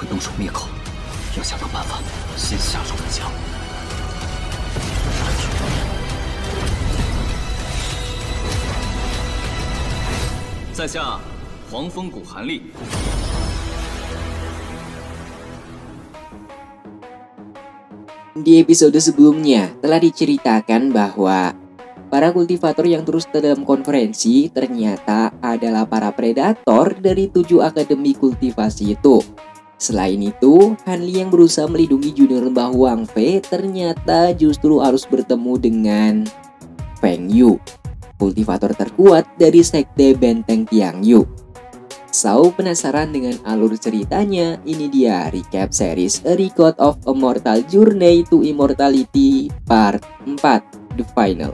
动手灭口，要想到办法先下手为强。在下黄风谷韩立。 Di episode sebelumnya telah diceritakan bahwa para kultivator yang terus dalam konferensi ternyata adalah para predator dari 7 akademi kultivasi itu. Selain itu, Hanli yang berusaha melindungi junior lembah Wang Fei ternyata justru harus bertemu dengan Feng Yu, kultivator terkuat dari sekte Benteng Tiangyu. So, penasaran dengan alur ceritanya? Ini dia recap series A Record of a Mortal Journey to Immortality Part 4, The Final.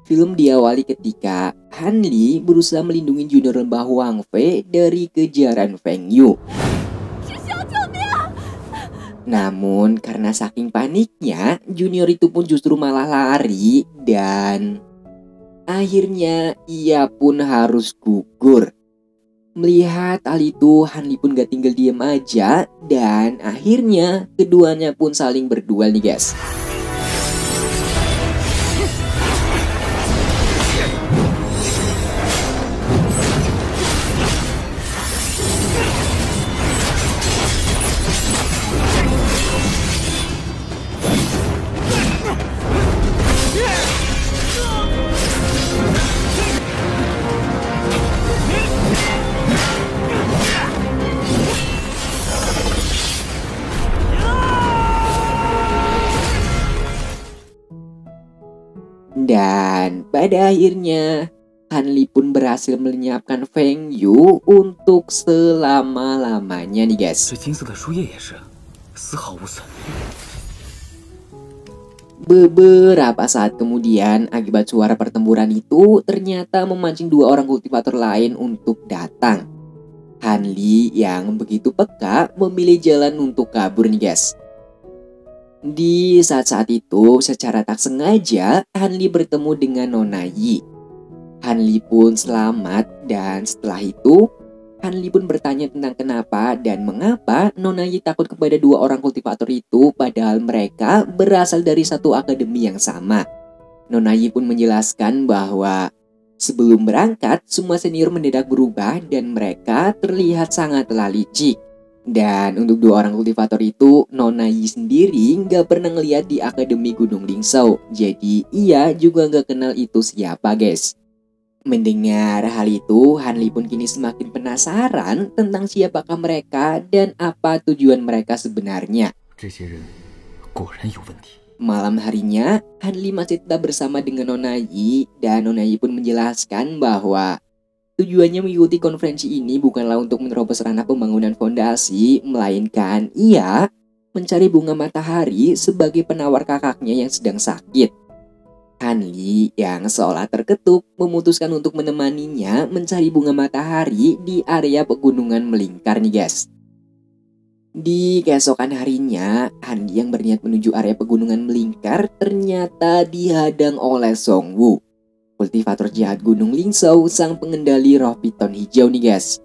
Film diawali ketika Hanli berusaha melindungi junior lembah Wang Fei dari kejaran Feng Yu. Namun karena saking paniknya, junior itu pun justru malah lari dan akhirnya ia pun harus gugur. Melihat hal itu, Hanli pun gak tinggal diam aja dan akhirnya keduanya pun saling berduel nih guys. Dan pada akhirnya Hanli pun berhasil melenyapkan Feng Yu untuk selama-lamanya nih guys. Beberapa saat kemudian, akibat suara pertempuran itu ternyata memancing 2 orang kultivator lain untuk datang. Hanli yang begitu peka memilih jalan untuk kabur nih guys. Di saat-saat itu, secara tak sengaja, Hanli bertemu dengan Nona Yi. Hanli pun selamat dan setelah itu, Hanli pun bertanya tentang kenapa dan mengapa Nona Yi takut kepada 2 orang kultivator itu padahal mereka berasal dari satu akademi yang sama. Nona Yi pun menjelaskan bahwa sebelum berangkat, semua senior mendadak berubah dan mereka terlihat sangatlah licik. Dan untuk 2 orang kultivator itu, Nona Yi sendiri nggak pernah ngeliat di Akademi Gunung Lingzhou. Jadi ia juga nggak kenal itu siapa guys. Mendengar hal itu, Hanli pun kini semakin penasaran tentang siapakah mereka dan apa tujuan mereka sebenarnya. Malam harinya, Hanli masih tetap bersama dengan Nona Yi dan Nona Yi pun menjelaskan bahwa tujuannya mengikuti konferensi ini bukanlah untuk menerobos ranah pembangunan fondasi, melainkan ia mencari bunga matahari sebagai penawar kakaknya yang sedang sakit. Hanli yang seolah terketuk memutuskan untuk menemaninya mencari bunga matahari di area pegunungan melingkar nih guys. Di keesokan harinya, Hanli yang berniat menuju area pegunungan melingkar ternyata dihadang oleh Songwu, kultivator jahat Gunung Lingzhou, sang pengendali roh piton hijau nih guys.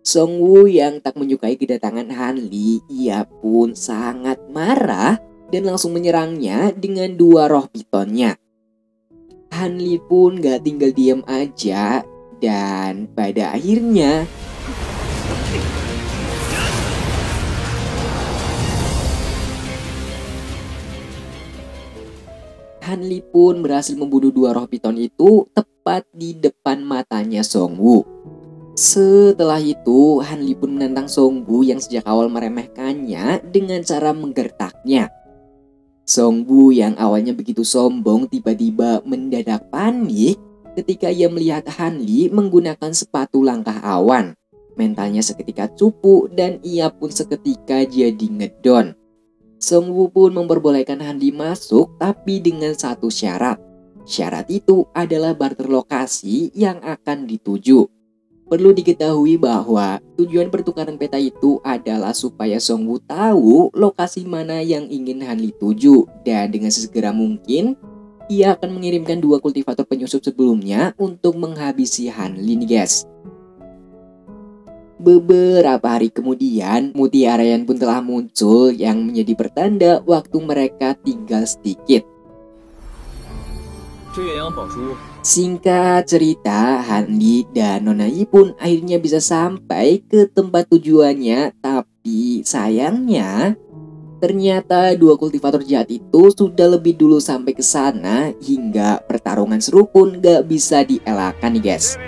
Songwu yang tak menyukai kedatangan Hanli, ia pun sangat marah dan langsung menyerangnya dengan 2 roh pitonnya. Hanli pun gak tinggal diam aja dan pada akhirnya Hanli pun berhasil membunuh 2 roh piton itu tepat di depan matanya Songwu. Setelah itu, Hanli pun menentang Songwu yang sejak awal meremehkannya dengan cara menggertaknya. Songwu yang awalnya begitu sombong tiba-tiba mendadak panik ketika ia melihat Hanli menggunakan sepatu langkah awan. Mentalnya seketika cupu dan ia pun seketika jadi ngedon. Song Woo pun memperbolehkan Han Li masuk tapi dengan satu syarat. Syarat itu adalah barter lokasi yang akan dituju. Perlu diketahui bahwa tujuan pertukaran peta itu adalah supaya Song Woo tahu lokasi mana yang ingin Han Li tuju, dan dengan sesegera mungkin ia akan mengirimkan 2 kultivator penyusup sebelumnya untuk menghabisi Han Li nih guys. Beberapa hari kemudian, Mutiarayan pun telah muncul yang menjadi pertanda waktu mereka tinggal sedikit. Singkat cerita, Han Li dan Nona Yi pun akhirnya bisa sampai ke tempat tujuannya, tapi sayangnya ternyata 2 kultivator jahat itu sudah lebih dulu sampai ke sana hingga pertarungan seru pun gak bisa dielakkan nih guys.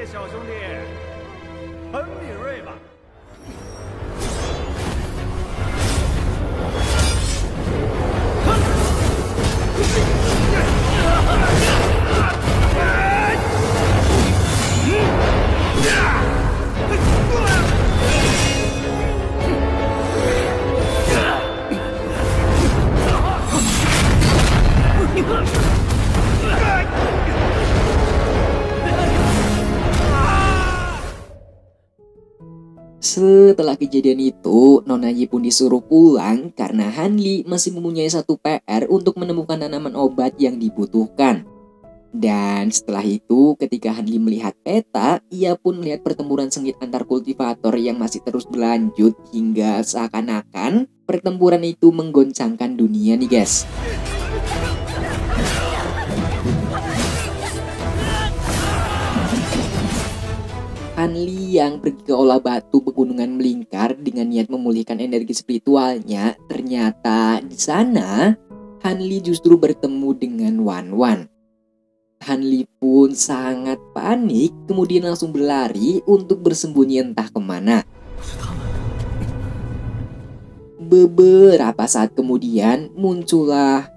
Setelah kejadian itu, Nona Yi pun disuruh pulang karena Han Li masih mempunyai satu PR untuk menemukan tanaman obat yang dibutuhkan. Dan setelah itu, ketika Han Li melihat peta, ia pun melihat pertempuran sengit antar kultivator yang masih terus berlanjut hingga seakan-akan pertempuran itu menggoncangkan dunia nih guys. Han Li yang pergi ke Aula Batu Pegunungan Melingkar dengan niat memulihkan energi spiritualnya, ternyata di sana Han Li justru bertemu dengan Wan Wan. Han Li pun sangat panik, kemudian langsung berlari untuk bersembunyi entah kemana. Beberapa saat kemudian muncullah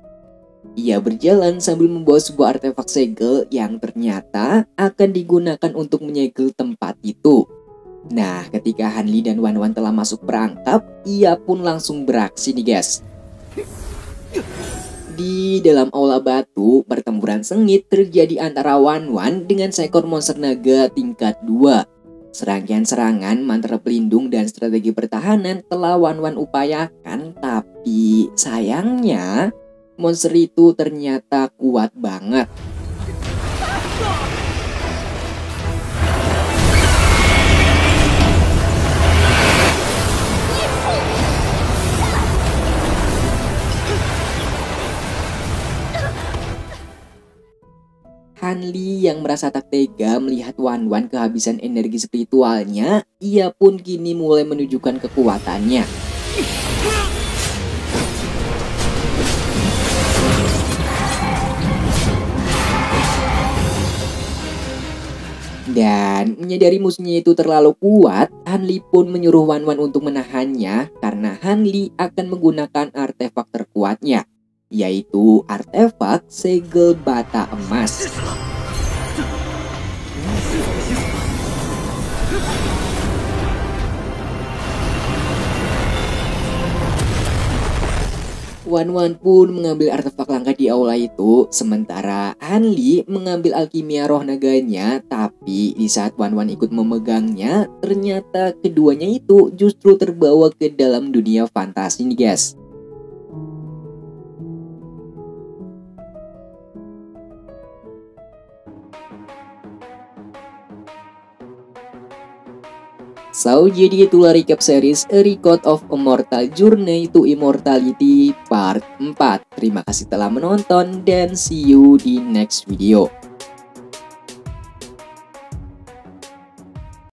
ia berjalan sambil membawa sebuah artefak segel yang ternyata akan digunakan untuk menyegel tempat itu. Nah, ketika Han Li dan Wan Wan telah masuk perangkap, ia pun langsung beraksi nih guys. Di dalam Aula Batu, pertempuran sengit terjadi antara Wan Wan dengan seekor monster naga tingkat 2. Serangkaian serangan, mantra pelindung, dan strategi pertahanan telah Wan Wan upayakan, tapi sayangnya monster itu ternyata kuat banget. Han Li yang merasa tak tega melihat Wan Wan kehabisan energi spiritualnya, ia pun kini mulai menunjukkan kekuatannya. Dan menyadari musuhnya itu terlalu kuat, Han Li pun menyuruh Wan Wan untuk menahannya karena Han Li akan menggunakan artefak terkuatnya, yaitu artefak segel bata emas. Wan Wan pun mengambil artefak langka di aula itu, sementara Han Li mengambil alkimia roh naganya. Tapi di saat Wan Wan ikut memegangnya, ternyata keduanya itu justru terbawa ke dalam dunia fantasi nih guys. So, jadi itulah recap series A Record of Immortal Journey to Immortality Part 4. Terima kasih telah menonton dan see you di next video.